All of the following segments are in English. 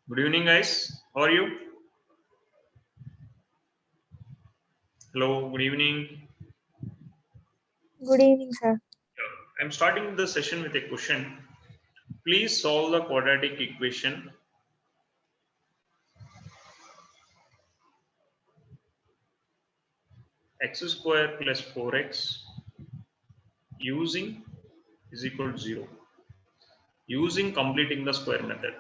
Good evening, guys. How are you? Hello, good evening. Good evening, sir. I'm starting the session with a question. Please solve the quadratic equation x square plus 4x using is equal to 0, using completing the square method.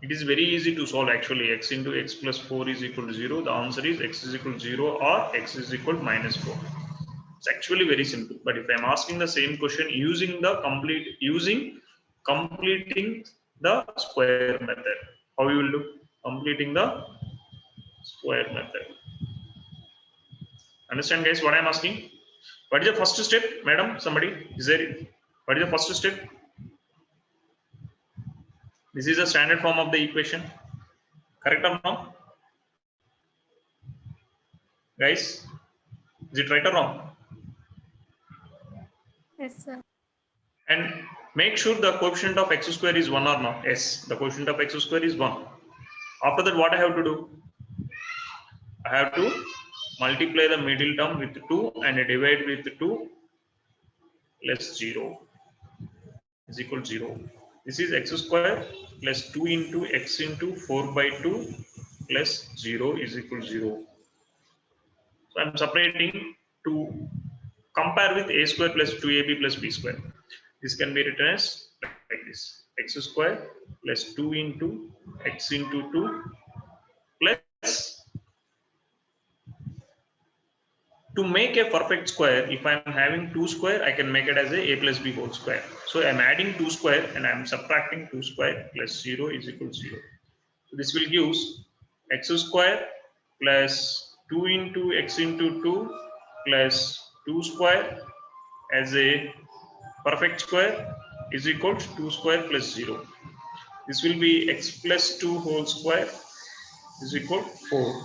It is very easy to solve actually. X into x plus 4 is equal to 0. The answer is x is equal to 0 or x is equal to minus 4. It's actually very simple. But if I'm asking the same question using completing the square method, how you will do? Completing the square method. Understand, guys, what I'm asking? What is the first step, madam? Somebody is there? What is the first step? This is a standard form of the equation. Correct or wrong? Guys, is it right or wrong? Yes, sir. And make sure the coefficient of x square is 1 or not. Yes, the coefficient of x square is 1. After that, what I have to do? I have to multiply the middle term with 2 and divide with 2 less 0 is equal to 0. This is x square plus 2 into x into 4 by 2 plus 0 is equal to 0. So I am separating to compare with a square plus 2ab plus b square. This can be written as like this: x square plus 2 into x into 2 plus, to make a perfect square, if I am having 2 square, I can make it as a plus b whole square. So I am adding 2 square and I am subtracting 2 square plus 0 is equal to 0. So this will give x square plus 2 into x into 2 plus 2 square as a perfect square is equal to 2 square plus 0. This will be x plus 2 whole square is equal to 4.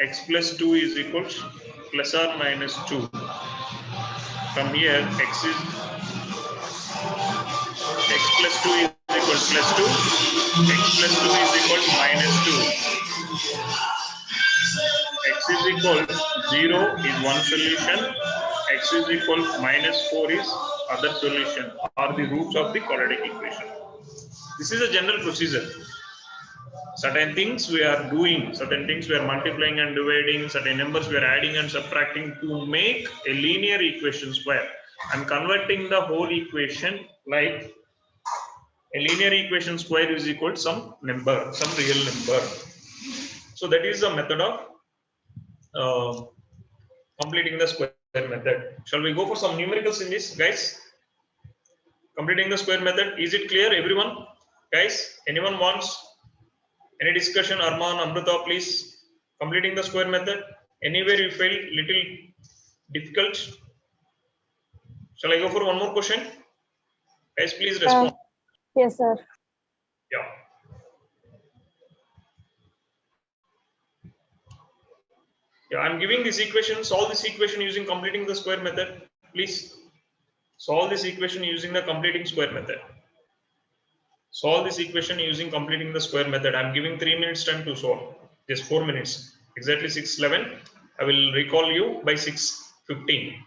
X plus 2 is equal to plus or minus 2. From here, x plus 2 is equal to plus 2. X plus 2 is equal to minus 2. X is equal to 0 is one solution. X is equal to minus 4 is other solution, or the roots of the quadratic equation. This is a general procedure. Certain things we are doing, certain things we are multiplying and dividing, certain numbers we are adding and subtracting to make a linear equation square. I'm converting the whole equation like a linear equation square is equal to some number, some real number. So that is the method of completing the square method. Shall we go for some numericals in this, guys? Completing the square method. Is it clear, everyone? Guys, anyone wants any discussion? Arman, Amrita, please. Completing the square method. Anywhere you feel little difficult? Shall I go for one more question? Guys, please respond. Yes, sir. Yeah. Yeah, I'm giving this equation. Solve this equation using completing the square method. Please solve this equation using the completing square method. Solve this equation using completing the square method. I'm giving 3 minutes time to solve. Just 4 minutes. Exactly 6:11. I will recall you by 6:15.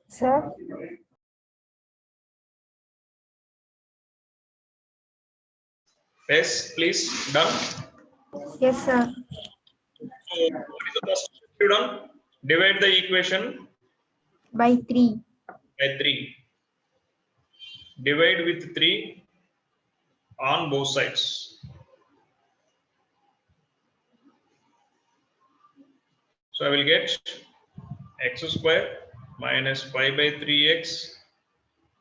Sir. Yes, please, done. Yes, sir. So what is the first step you done? Divide the equation By 3. by 3. Divide with 3 on both sides. So I will get x square minus 5 by 3x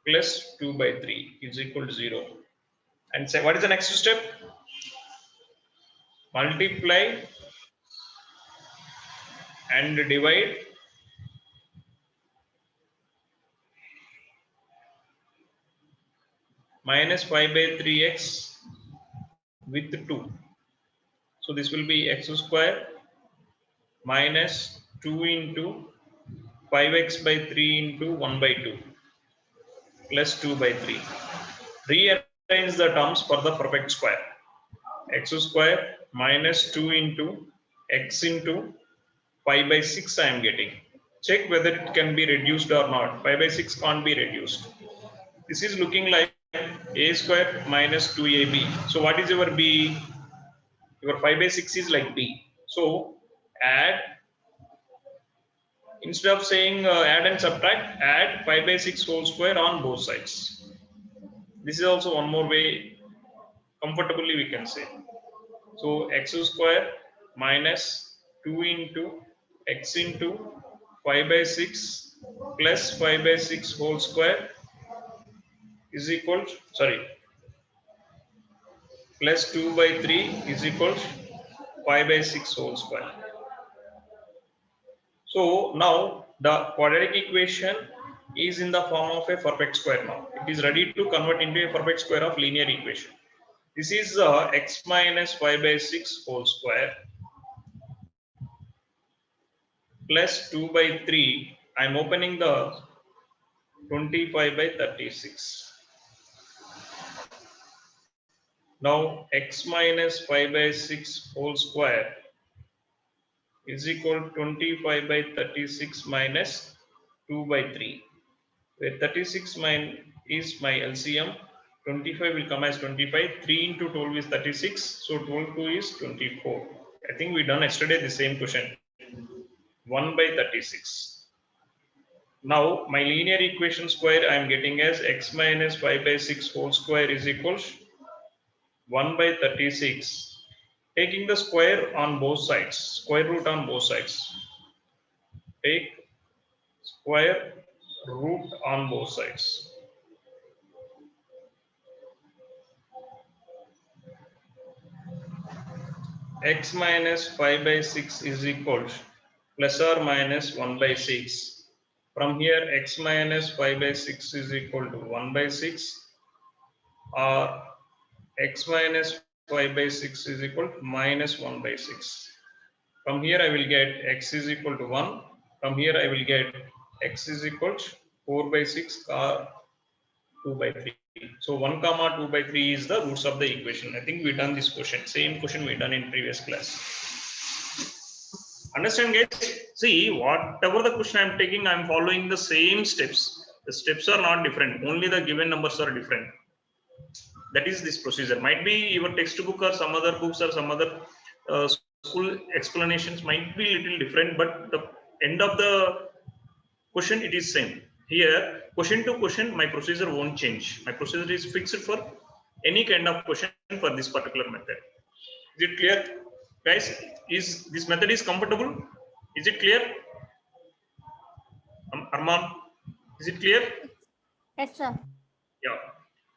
plus 2 by 3 is equal to 0. And say what is the next step? Multiply and divide minus 5 by 3x with 2. So this will be x square minus 2 into 5x by 3 into 1 by 2 plus 2 by 3. Rearrange the terms for the perfect square. X square minus 2 into x into 5 by 6 I am getting. Check whether it can be reduced or not. 5 by 6 can't be reduced. This is looking like a square minus 2ab. So what is your b? Your 5 by 6 is like b. So add, instead of saying add and subtract, add 5 by 6 whole square on both sides. This is also one more way, comfortably we can say. So x square minus 2 into x into 5 by 6 plus 5 by 6 whole square is equal, plus 2 by 3 is equal 5 by 6 whole square. So now the quadratic equation is in the form of a perfect square now. It is ready to convert into a perfect square of linear equation. This is x minus 5 by 6 whole square plus 2 by 3. I am opening the 25 by 36. Now x minus 5 by 6 whole square is equal to 25 by 36 minus 2 by 3, where 36 is my LCM. 25 will come as 25. 3 into 12 is 36. So 12 2 is 24. I think we done yesterday the same question. 1 by 36. Now my linear equation square I am getting as x minus 5 by 6 whole square is equal to 1 by 36. Taking the square on both sides, square root on both sides. Take square root on both sides. X minus 5 by 6 is equal to plus or minus 1 by 6. From here, x minus 5 by 6 is equal to 1 by 6, or x minus 5 by 6 is equal to minus 1 by 6. From here, I will get x is equal to 1. From here, I will get x is equal to 4 by 6 or 2 by 3. So 1 comma 2 by 3 is the roots of the equation. I think we done this question. Same question we done in previous class. Understand, guys? See, whatever the question I'm taking, I'm following the same steps. The steps are not different. Only the given numbers are different. That is this procedure. Might be your textbook or some other books or some other school explanations might be little different, but the end of the question it is same. Here, question to question, my procedure won't change. My procedure is fixed for any kind of question for this particular method. Is it clear, guys? Is this method is comfortable? Is it clear? Arman, is it clear? Yes, sir. Yeah.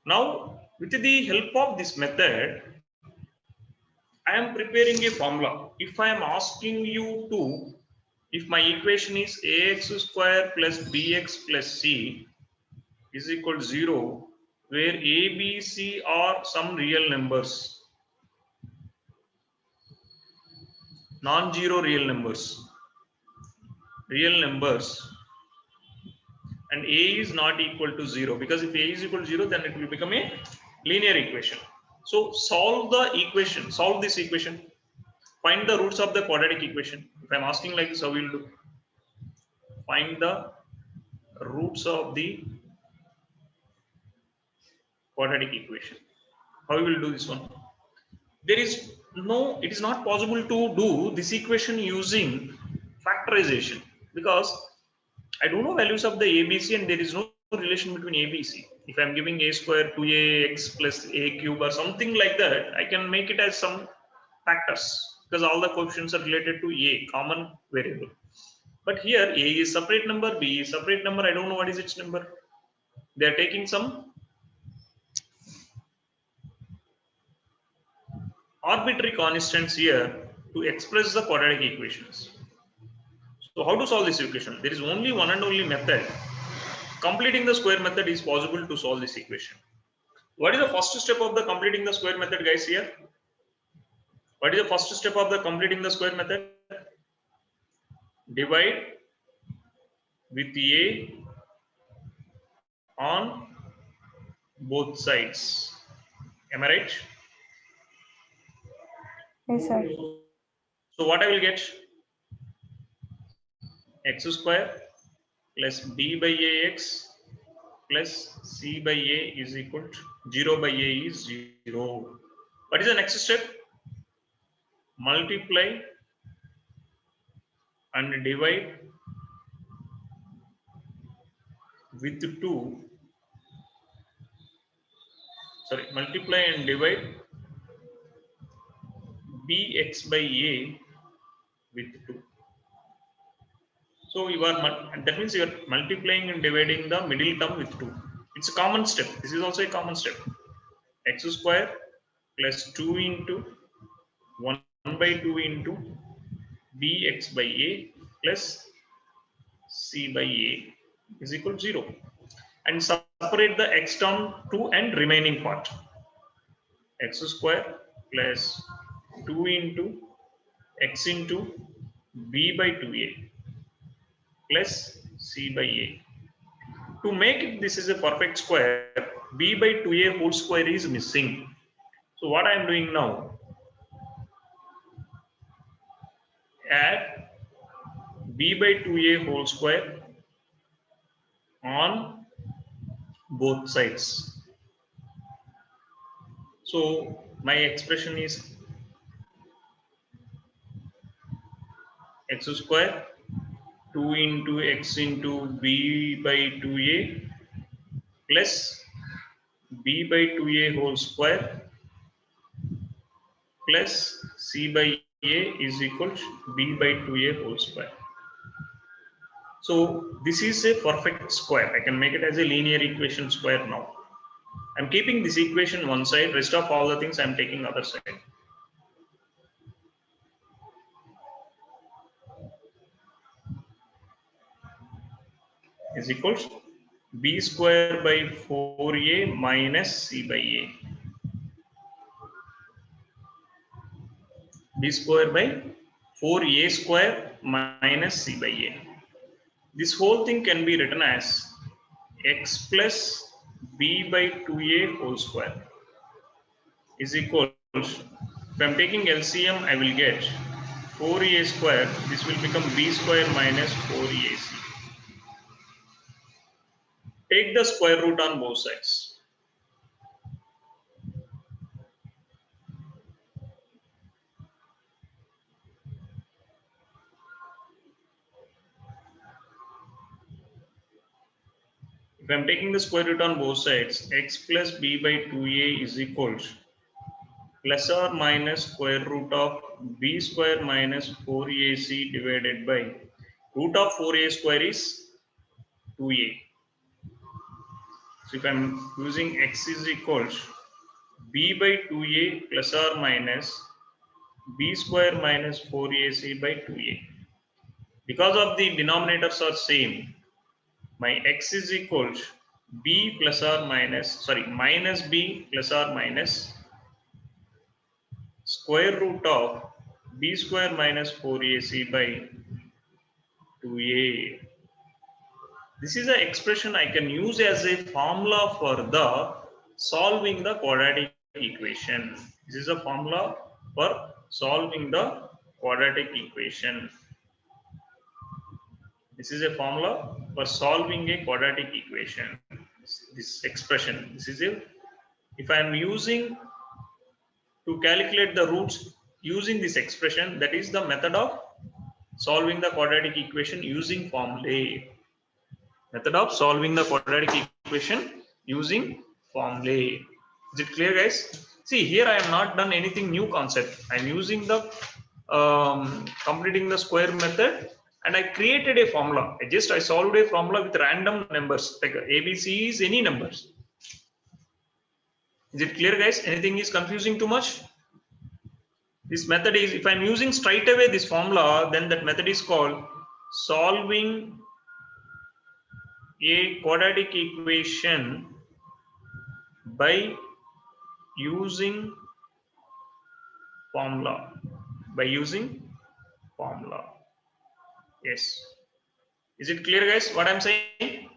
Now, with the help of this method, I am preparing a formula. If I am asking you to, if my equation is ax square plus bx plus c is equal to 0, where a, b, c are some real numbers, non-zero real numbers, and a is not equal to 0, because if a is equal to 0, then it will become a linear equation. So solve the equation, solve this equation, find the roots of the quadratic equation. If I'm asking like this, how will do? find the roots of the quadratic equation. How we will do this one? There is no, it is not possible to do this equation using factorization because I don't know values of the ABC and there is no relation between ABC. If I'm giving a square 2ax plus a cube or something like that, I can make it as some factors because all the coefficients are related to a common variable. But here a is separate number, b is separate number. I don't know what is its number. They are taking some arbitrary constants here to express the quadratic equations. So how to solve this equation? There is only one and only method. Completing the square method is possible to solve this equation. What is the first step of the completing the square method, guys, here? What is the first step of the completing the square method? Divide with a on both sides. Am I right? Yes, sir. So what I will get? X square plus b by ax plus c by a is equal to 0 by a is 0. What is the next step? Multiply and divide with 2. Sorry, multiply and divide bx by a with 2. So you are, that means you are multiplying and dividing the middle term with 2. It's a common step. This is also a common step. X square plus 2 into 1 by 2 into bx by a plus c by a is equal to 0. And separate the x term to and remaining part. X square plus 2 into x into b by 2a plus c by a. To make it this is a perfect square, b by 2a whole square is missing. So what I am doing now, add b by 2a whole square on both sides. So my expression is x square 2 into x into b by 2a plus b by 2a whole square plus c by a is equal to b by 2a whole square. So this is a perfect square. I can make it as a linear equation square now. I'm keeping this equation one side, rest of all the things I'm taking other side. Is equals b square by 4a minus c by a. B square by 4a square minus c by a. This whole thing can be written as x plus b by 2a whole square is equal to, if I'm taking LCM, I will get 4a square. This will become b square minus 4ac. Take the square root on both sides. If I'm taking the square root on both sides, x plus b by 2a is equal to plus or minus square root of b square minus 4ac divided by root of 4a square is 2a. So if I'm using x is equal to b by 2a plus or minus b square minus 4ac by 2a. Because of the denominators are same, my x is equal to b plus or minus, sorry, minus b plus or minus square root of b square minus 4ac by 2a. This is an expression I can use as a formula for the solving the quadratic equation. This is a formula for solving the quadratic equation. This is a formula for solving a quadratic equation. This expression, this is a, if I am using to calculate the roots using this expression, that is the method of solving the quadratic equation using formulae. Method of solving the quadratic equation using formulae. Is it clear, guys? See, here I am not done anything new concept. I am using the completing the square method, and I created a formula. I solved a formula with random numbers, like ABC is any numbers. Is it clear, guys? Anything is confusing too much? This method is, if I'm using straight away this formula, then that method is called solving a quadratic equation by using formula. By using formula. Yes. Is it clear, guys, what I'm saying?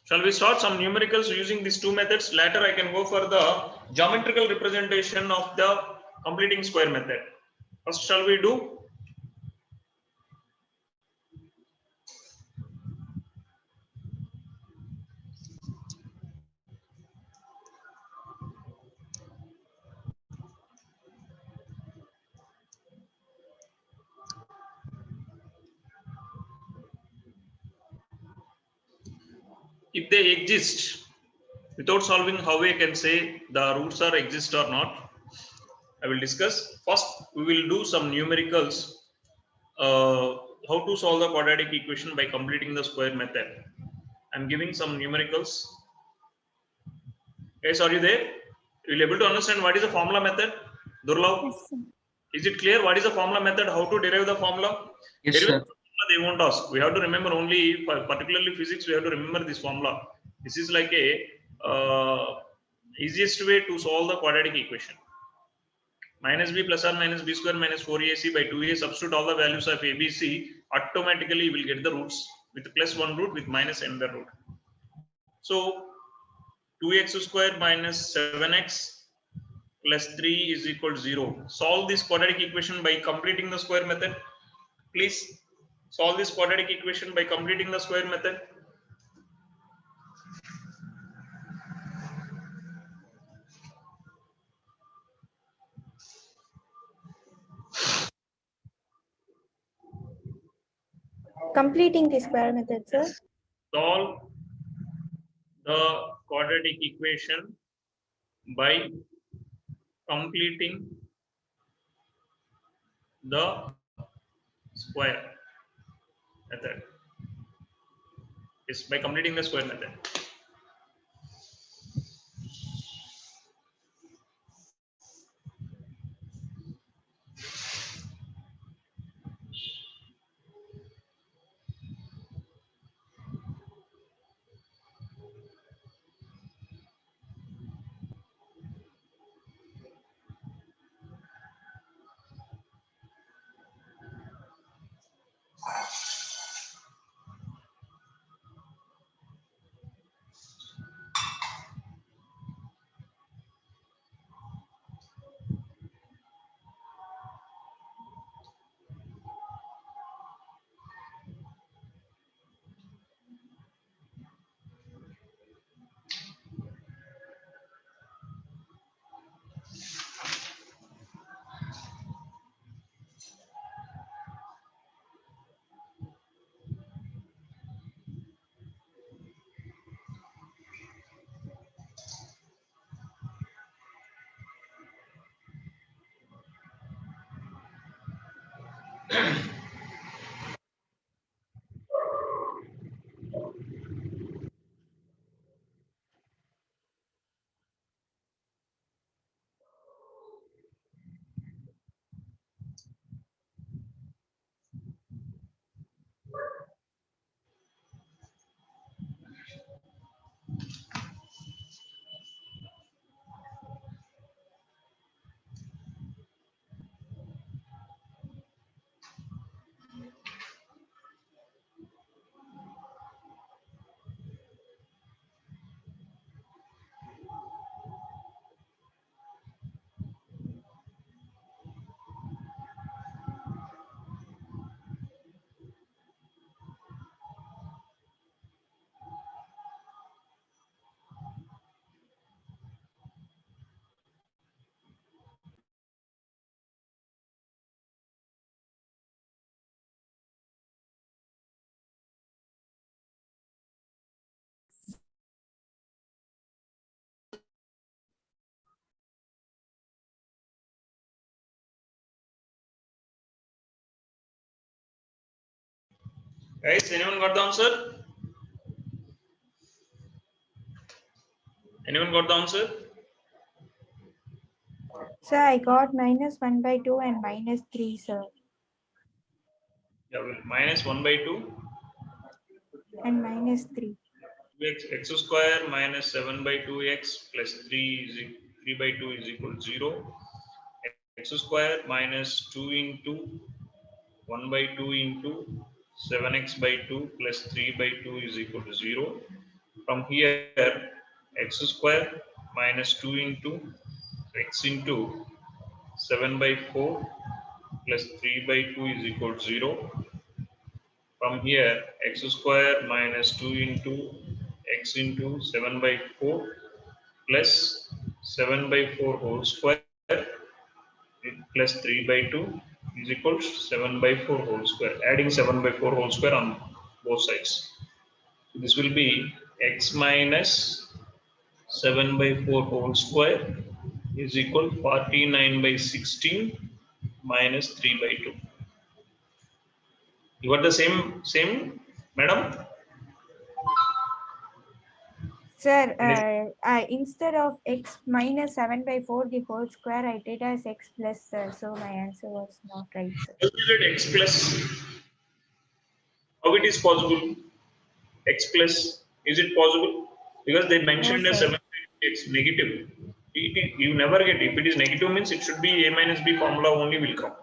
Shall we start some numericals using these two methods? Later I can go for the geometrical representation of the completing square method. First, shall we do? If they exist, without solving, how I can say the roots are exist or not, I will discuss. First, we will do some numericals. How to solve the quadratic equation by completing the square method. I'm giving some numericals. Guys, are you there? You will able to understand what is the formula method? Durlav, Yes, sir. is it clear what is the formula method? How to derive the formula? Yes, Derive sir. the formula they won't ask. We have to remember only, particularly physics, we have to remember this formula. This is like a easiest way to solve the quadratic equation. Minus b plus or minus b square minus 4ac by 2a, substitute all the values of abc, automatically you will get the roots with plus one root with minus another root. So 2x square minus 7x plus 3 is equal to 0. Solve this quadratic equation by completing the square method. Please solve this quadratic equation by completing the square method. Completing the square method, sir. Solve the quadratic equation by completing the square method. Yes, by completing the square method. Guys, anyone got the answer? Anyone got the answer? Sir, I got -1/2 and -3, sir. Yeah, well, minus 1 by 2 And -3. x square minus 7 by 2x plus 3 by 2 is equal to 0. X square minus 2 into 1 by 2 into 7x by 2 plus 3 by 2 is equal to 0. From here, x square minus 2 into x into 7 by 4 plus 3 by 2 is equal to 0. From here, x square minus 2 into x into 7 by 4 plus 7 by 4 whole square plus 3 by 2 is equal to 7 by 4 whole square. Adding 7 by 4 whole square on both sides. This will be x minus 7 by 4 whole square is equal to 49 by 16 minus 3 by 2. You got the same, madam? Sir, instead of x minus 7/4, the whole square, I did as x plus, sir. So my answer was not right, sir. Calculate x plus. How it is possible? X plus, is it possible? Because they No, mentioned as sir. 7, it's negative. You never get, if it is negative means it should be a minus b formula only will come.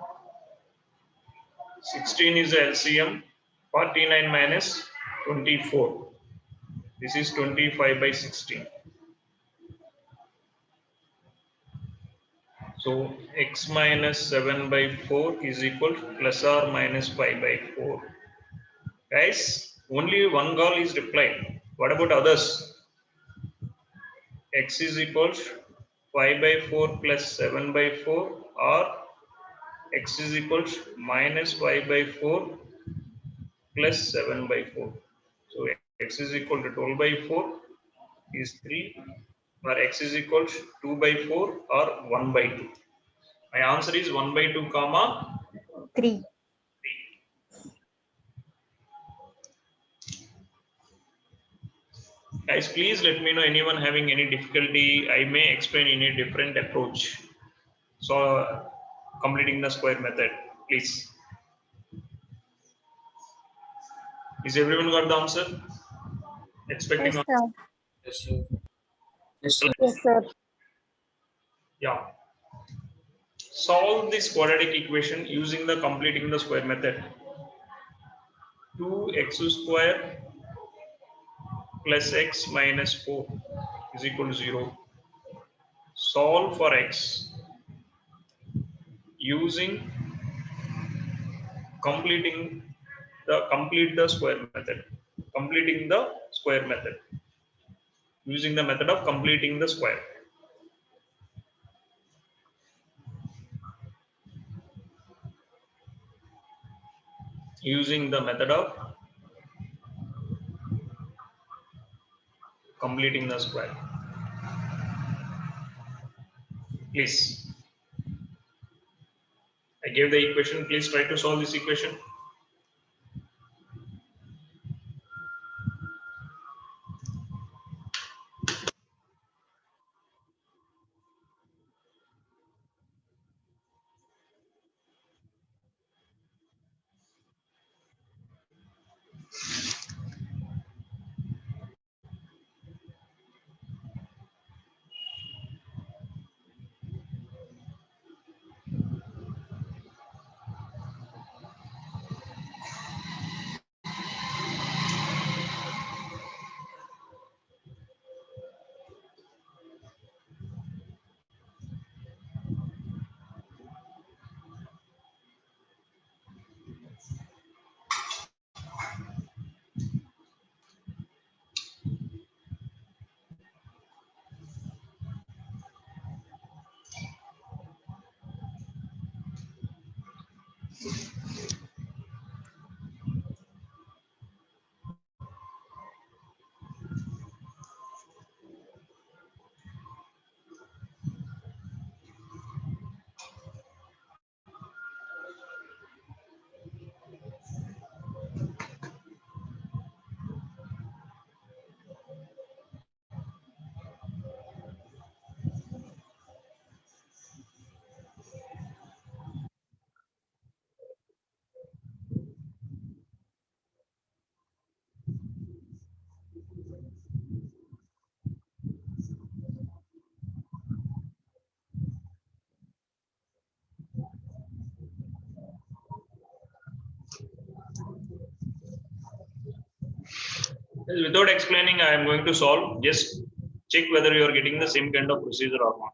16 is the LCM, 49 minus 24. This is 25 by 16. So x minus 7 by 4 is equal to plus or minus 5 by 4. Guys, only one girl is replied. What about others? X is equal to 5 by 4 plus 7 by 4, or x is equal to minus 5 by 4 plus 7 by 4. So x is equal to 12 by 4 is 3, or x is equal to 2 by 4 or 1 by 2. My answer is 1 by 2 comma 3. 3. Guys, please let me know anyone having any difficulty. I may explain in a different approach. So completing the square method, please. Is everyone got the answer? Expecting Yes, answer? sir. Yes, sir. Yes, sir. Yes, sir. Yeah. Solve this quadratic equation using the completing the square method. 2x square plus x minus 4 is equal to 0. Solve for x using complete the square method. Completing the square method. Using the method of completing the square. Using the method of completing the square. Please. I gave the equation. Please try to solve this equation. Without explaining, I am going to solve. Just check whether you are getting the same kind of procedure or not.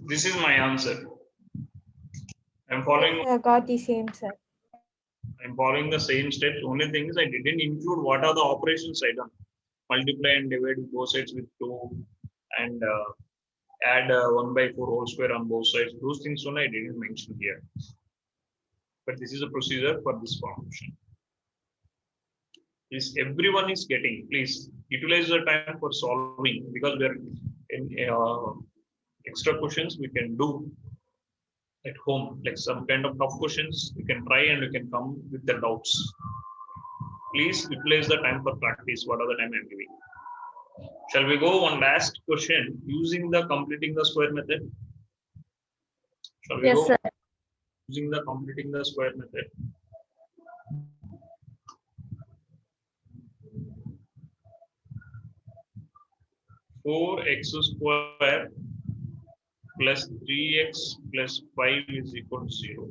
This is my answer. I'm following. Got the same, sir. I'm following the same steps. Only thing is I didn't include what are the operations I done. Multiply and divide both sides with 2 and add 1/4 whole square on both sides. Those things only I didn't mention here. But this is a procedure for this function. Is everyone is getting, please utilize the time for solving, because we are in extra questions we can do at home, like some kind of tough questions you can try and you can come with the doubts. Please utilize the time for practice, whatever time I'm giving. Shall we go one last question using the completing the square method? Shall we Yes, go sir. using the completing the square method? Four x square plus 3x plus 5 is equal to 0.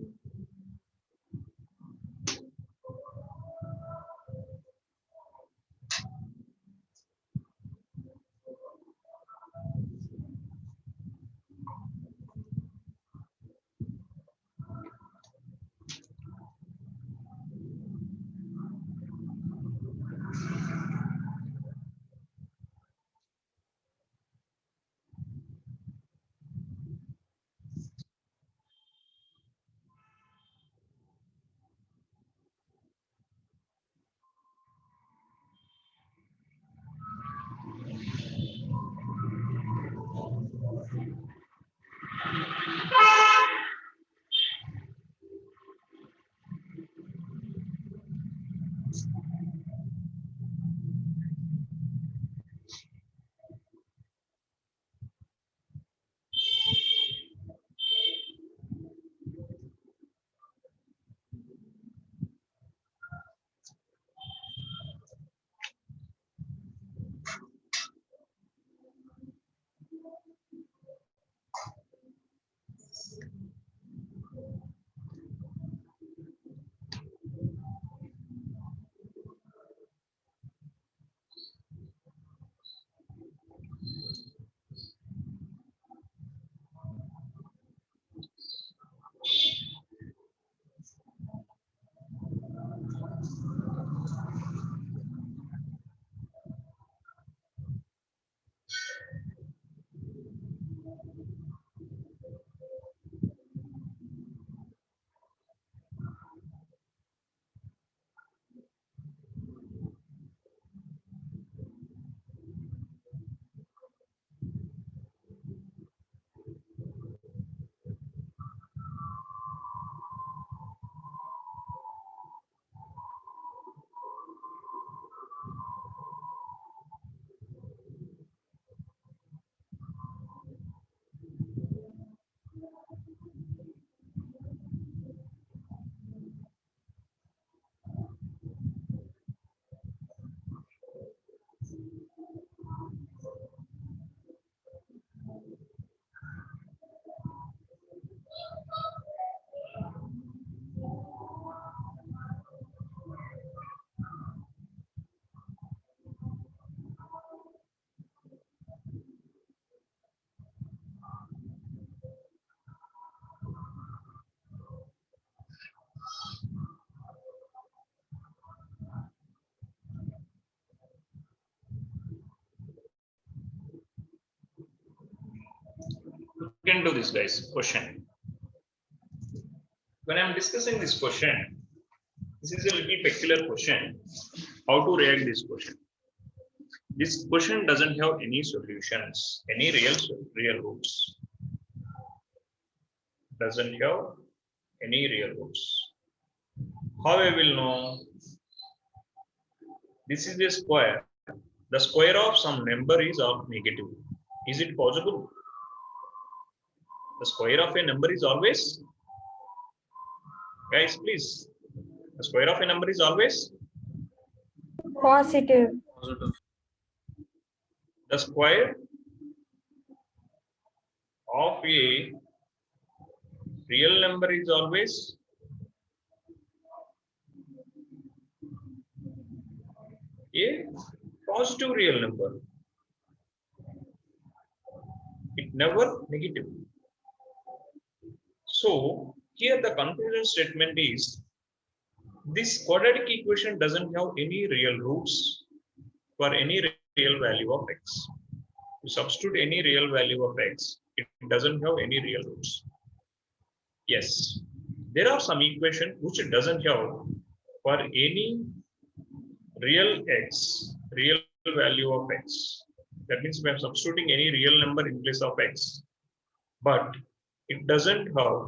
into this, guys. Question. When I'm discussing this question, this is a little peculiar question. How to react this question? This question doesn't have any solutions, any real roots. Doesn't have any real roots. How I will know? This is a square. The square of some number is of negative. Is it possible? The square of a number is always, guys, please. The square of a number is always Positive. Positive. the square of a real number is always a positive real number. It never negative. So here the conclusion statement is this quadratic equation doesn't have any real roots for any real value of x. You substitute any real value of x, it doesn't have any real roots. Yes, there are some equation which it doesn't have for any real x, real value of x. That means we are substituting any real number in place of x, but it doesn't have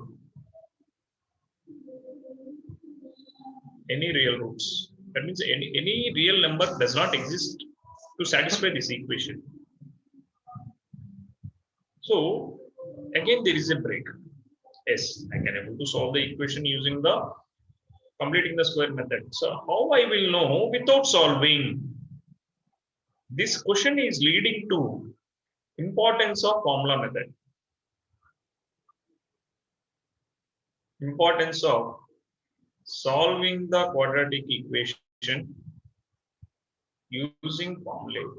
any real roots. That means any real number does not exist to satisfy this equation. So again there is a break. Yes, I can able to solve the equation using the completing the square method. So how I will know without solving? This question is leading to importance of formula method. Importance of solving the quadratic equation using formula.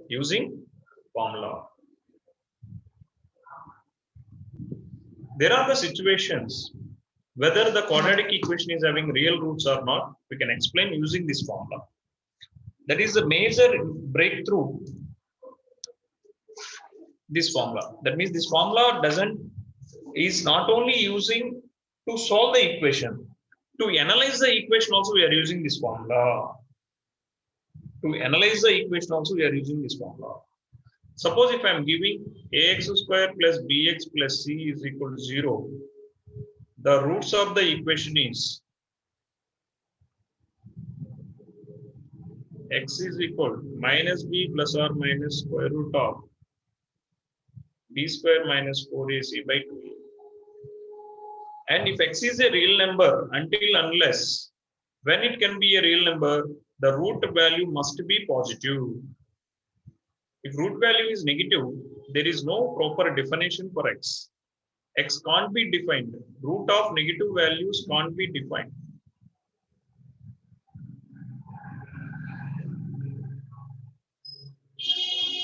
Using formula. There are the situations whether the quadratic equation is having real roots or not, we can explain using this formula. That is a major breakthrough. This formula. That means this formula is not only using to solve the equation. To analyze the equation also we are using this formula. To analyze the equation also we are using this formula. Suppose if I am giving ax square plus bx plus c is equal to 0, the roots of the equation is x is equal to minus b plus or minus square root of b square minus 4ac by 2a. And if x is a real number, unless when it can be a real number, the root value must be positive. If root value is negative, there is no proper definition for x. X can't be defined. Root of negative values can't be defined.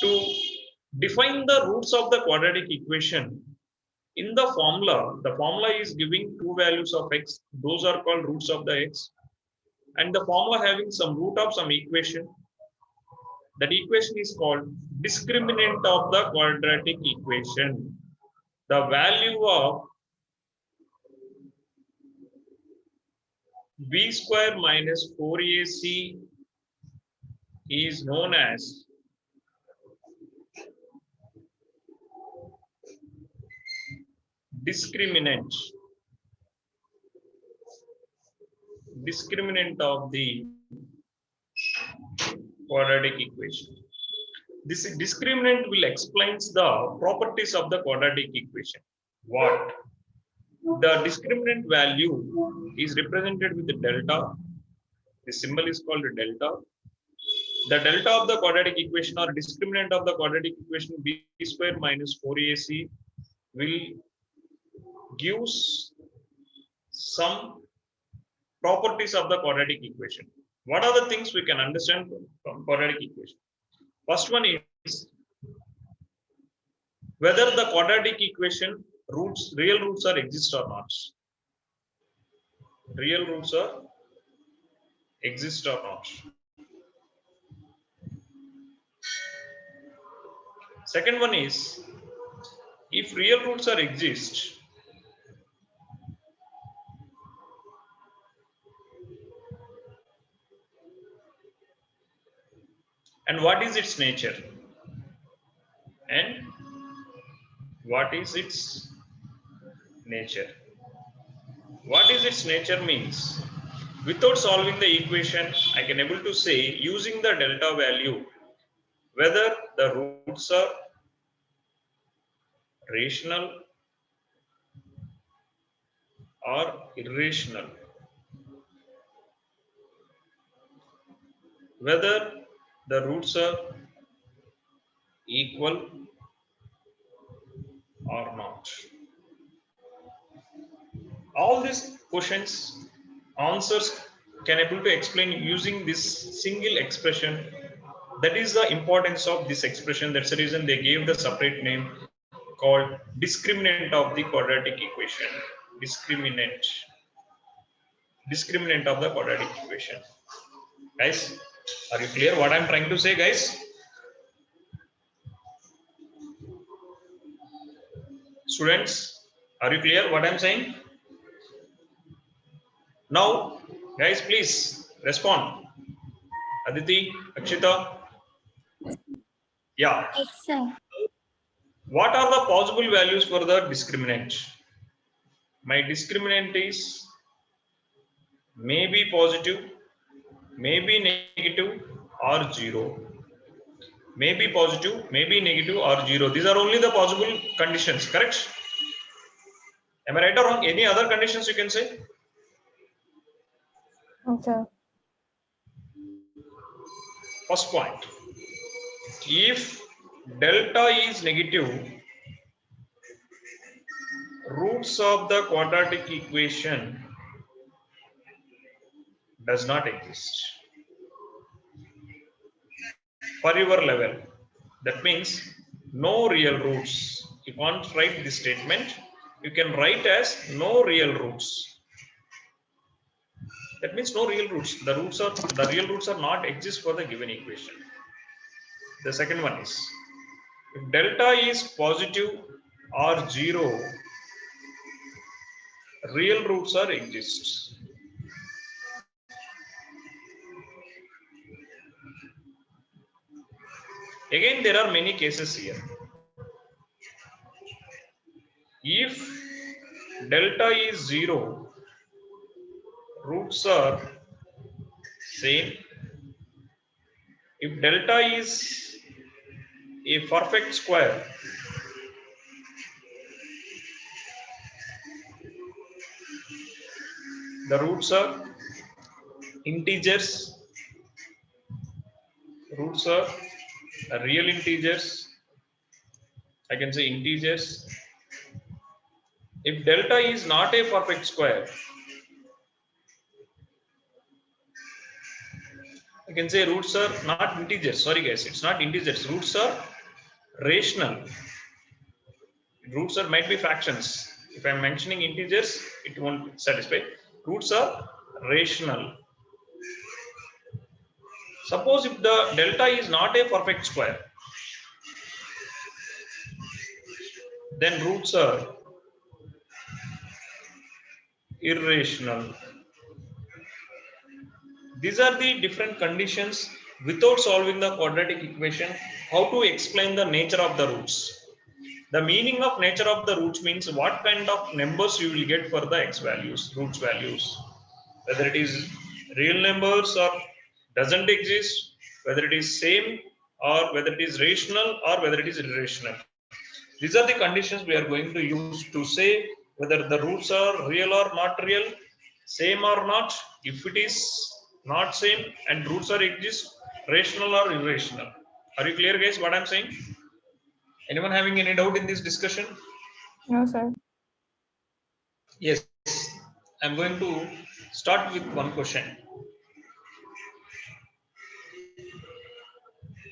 To define the roots of the quadratic equation, in the formula is giving two values of x. Those are called roots of the x. And the formula having some root of some equation. That equation is called discriminant of the quadratic equation. The value of b square minus 4ac is known as discriminant of the quadratic equation. This discriminant will explains the properties of the quadratic equation. What? The discriminant value is represented with the delta. The symbol is called delta. The delta of the quadratic equation or discriminant of the quadratic equation b square minus 4ac will give some properties of the quadratic equation. What are the things we can understand from quadratic equation? First one is whether the quadratic equation real roots are exist or not. Real roots are exist or not. Second one is If real roots are exist, and what is its nature? And what is its nature? What is its nature means, without solving the equation, I can able to say using the delta value whether the roots are rational or irrational, whether the roots are equal or not. All these questions answers can able to explain using this single expression. That is the importance of this expression. That's the reason they gave the separate name called discriminant of the quadratic equation. Discriminant of the quadratic equation. Guys, are you clear what I'm trying to say, guys? Students, are you clear what I'm saying? Now, guys, please respond. Aditi, Akshita. Yeah. Yes, sir. What are the possible values for the discriminant? My discriminant is maybe positive, maybe negative, or 0. Maybe positive, maybe negative, or 0. These are only the possible conditions, correct? Am I right or wrong? Any other conditions you can say? Okay. First point. If delta is negative, roots of the quadratic equation does not exist for your level. That means no real roots. You can't write this statement. You can write as no real roots. That means no real roots. The real roots are not exist for the given equation. The second one is if delta is positive or 0, real roots are exist. Again, there are many cases here. If delta is 0, roots are same. If delta is a perfect square, the roots are integers. Roots are real integers. I can say integers. If delta is not a perfect square, I can say roots are not integers. Sorry guys, it's not integers. Roots are rational. Roots are might be fractions. If I'm mentioning integers, it won't satisfy. Roots are rational. Suppose if the delta is not a perfect square, then roots are irrational. These are the different conditions without solving the quadratic equation. How to explain the nature of the roots? The meaning of nature of the roots means what kind of numbers you will get for the x values, roots values. Whether it is real numbers or doesn't exist, whether it is same or whether it is rational or whether it is irrational. These are the conditions we are going to use to say whether the roots are real or not real, same or not. If it is not same and roots are exist, rational or irrational. Are you clear, guys, what I'm saying? Anyone having any doubt in this discussion? No, sir. Yes, I'm going to start with one question.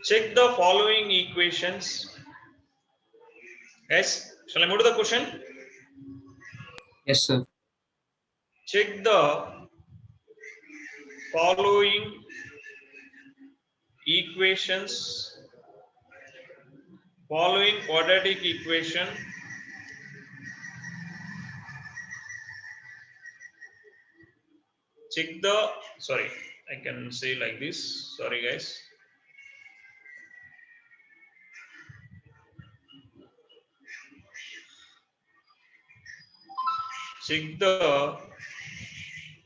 Check the following equations. Guys, shall I move to the question? Yes, sir. Check the following equations, following quadratic equation check the, sorry, I can say like this, sorry guys. Check the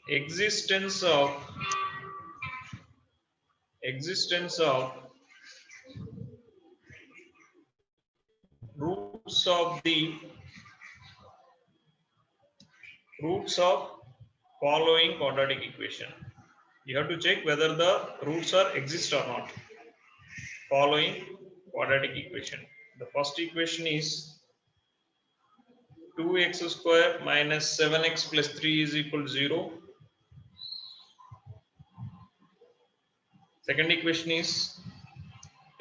existence of roots of following quadratic equation. You have to check whether the roots are exist or not. Following quadratic equation. The first equation is 2x square minus 7x plus 3 is equal to 0. Second equation is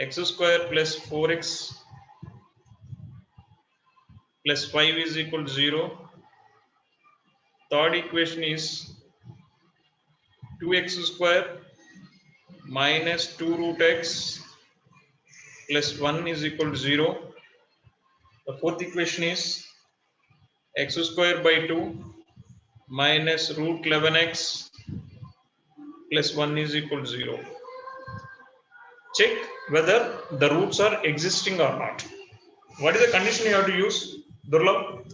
x square plus 4x plus 5 is equal to 0. Third equation is 2x square minus 2 root x plus 1 is equal to 0. The fourth equation is x square by 2 minus root 11x plus 1 is equal to 0. Check whether the roots are existing or not. What is the condition you have to use, Durlabh?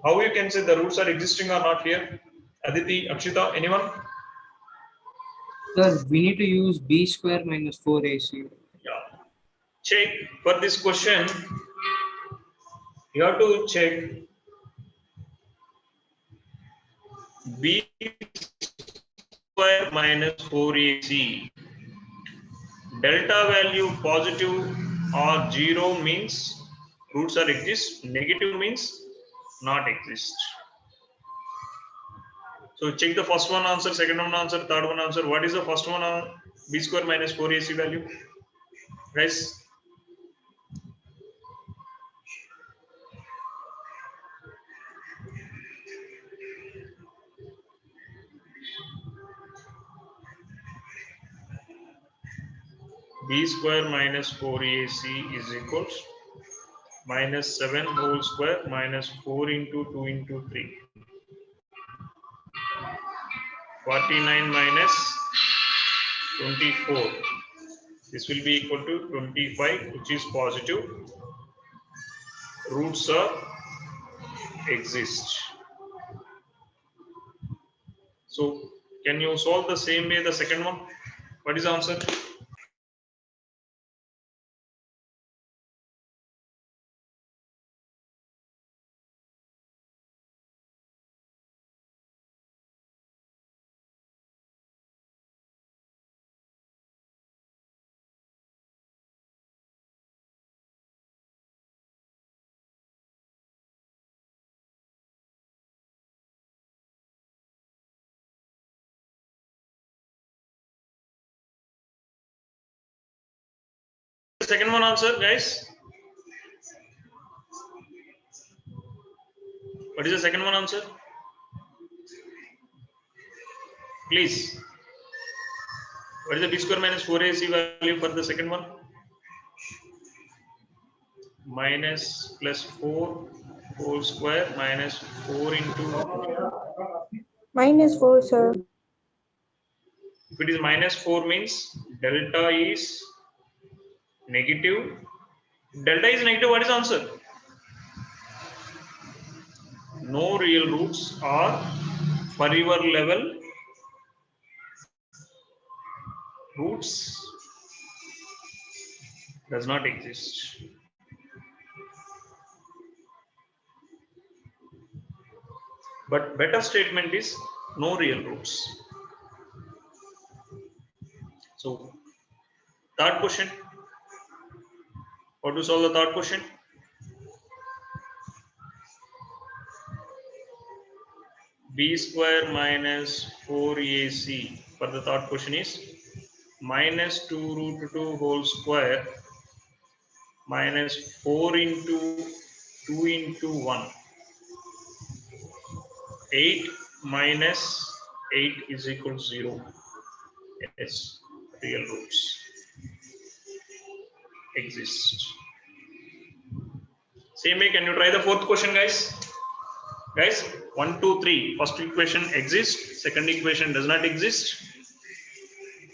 How you can say the roots are existing or not here? Aditi, Akshita, anyone? Sir, we need to use b square minus 4ac. Yeah. Check for this question. You have to check b square minus 4ac. Delta value positive or 0 means roots are exist. Negative means not exist. So check the first one answer, second one answer, third one answer. What is the first one? B square minus 4ac value. Guys, b square minus 4ac is equals minus 7 whole square minus 4 into 2 into 3. 49 minus 24. This will be equal to 25, which is positive. Roots are exist. So can you solve the same way the second one? What is the answer? The second one answer, guys. What is the second one answer? Please. What is the b square minus 4ac value for the second one? Minus plus 4 whole square minus 4 into. Minus 4, sir. If it is minus 4 means delta is negative. Delta is negative. What is the answer? No real roots or for your level roots does not exist. But better statement is no real roots. So third question. How to solve the third question? B square minus 4ac for the third question is minus 2 root 2 whole square minus 4 into 2 into 1. 8 minus 8 is equal to 0. Yes, real roots exist. Same way, can you try the fourth question, guys? Guys, 1, 2, 3. First equation exists. Second equation does not exist.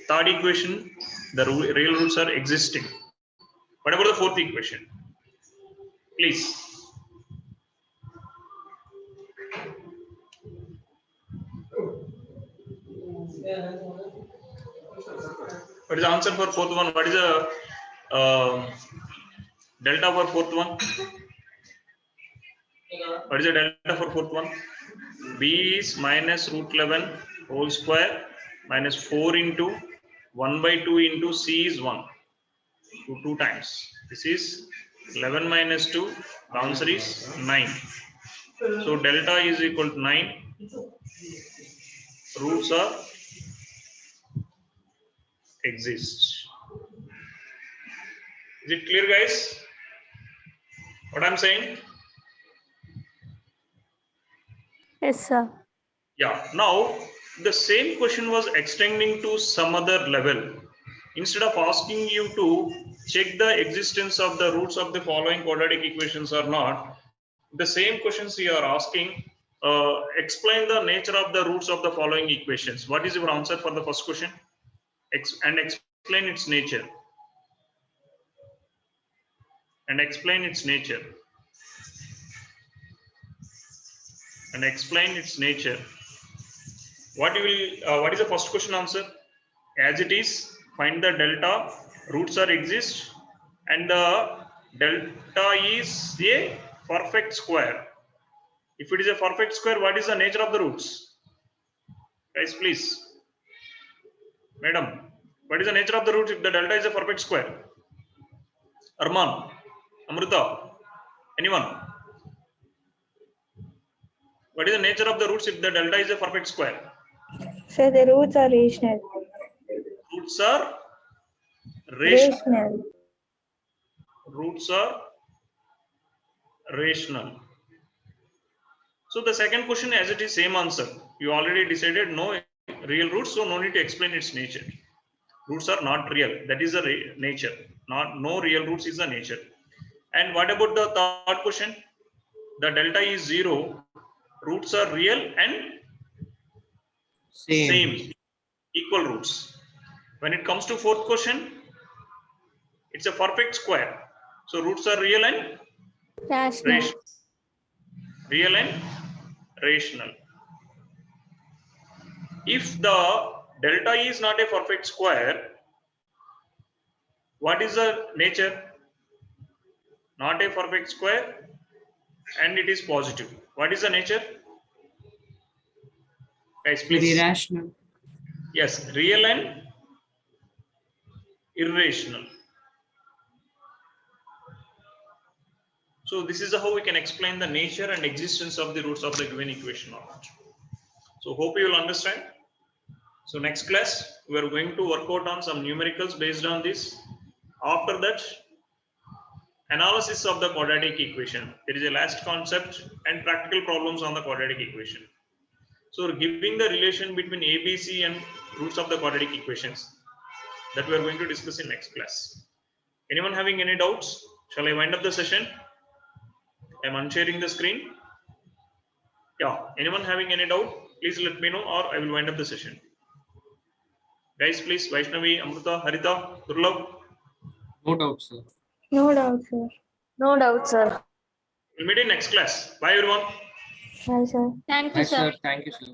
Third equation, the real roots are existing. What about the fourth equation? Please. What is the answer for fourth one? What is the delta for fourth one? What is the delta for fourth one? B is minus root 11 whole square minus 4 into 1 by 2 into C is 1. 2 times. This is 11 minus 2. The answer is 9. So delta is equal to 9. Roots are exist. Is it clear, guys? What I'm saying? Yes, sir. Yeah. Now the same question was extending to some other level. Instead of asking you to check the existence of the roots of the following quadratic equations or not, the same questions you are asking, explain the nature of the roots of the following equations. What is your answer for the first question? And explain its nature. And explain its nature. And explain its nature. What is the first question answer? As it is, find the delta, roots are exist, and the delta is a perfect square. If it is a perfect square, what is the nature of the roots? Guys, please. Madam, what is the nature of the roots if the delta is a perfect square? Arman, Amrita, anyone? What is the nature of the roots if the delta is a perfect square? So the roots are rational. Roots are rational. Rational. Roots are rational. So the second question, as it is same answer. You already decided no real roots, so no need to explain its nature. Roots are not real. That is the nature. No real roots is the nature. And what about the third question? The delta is 0. Roots are real and same. Equal roots. When it comes to fourth question, it's a perfect square. So roots are real and Rational. real and rational. If the delta is not a perfect square, what is the nature? Not a perfect square and it is positive. What is the nature? Guys, please. Irrational. Yes, real and irrational. So this is how we can explain the nature and existence of the roots of the given equation or not. So hope you will understand. So next class, we are going to work out on some numericals based on this. After that, analysis of the quadratic equation. There is a last concept and practical problems on the quadratic equation. So giving the relation between ABC and roots of the quadratic equations that we are going to discuss in next class. Anyone having any doubts? Shall I wind up the session? I'm unsharing the screen. Yeah, anyone having any doubt? Please let me know or I will wind up the session. Guys, please, Vaishnavi, Amrita, Harita, Durlabh. No doubt, sir. No doubt, sir. No doubt, sir. We'll meet in next class. Bye, everyone. Bye, sir. Thank Bye, you, sir. sir. Thank you, sir.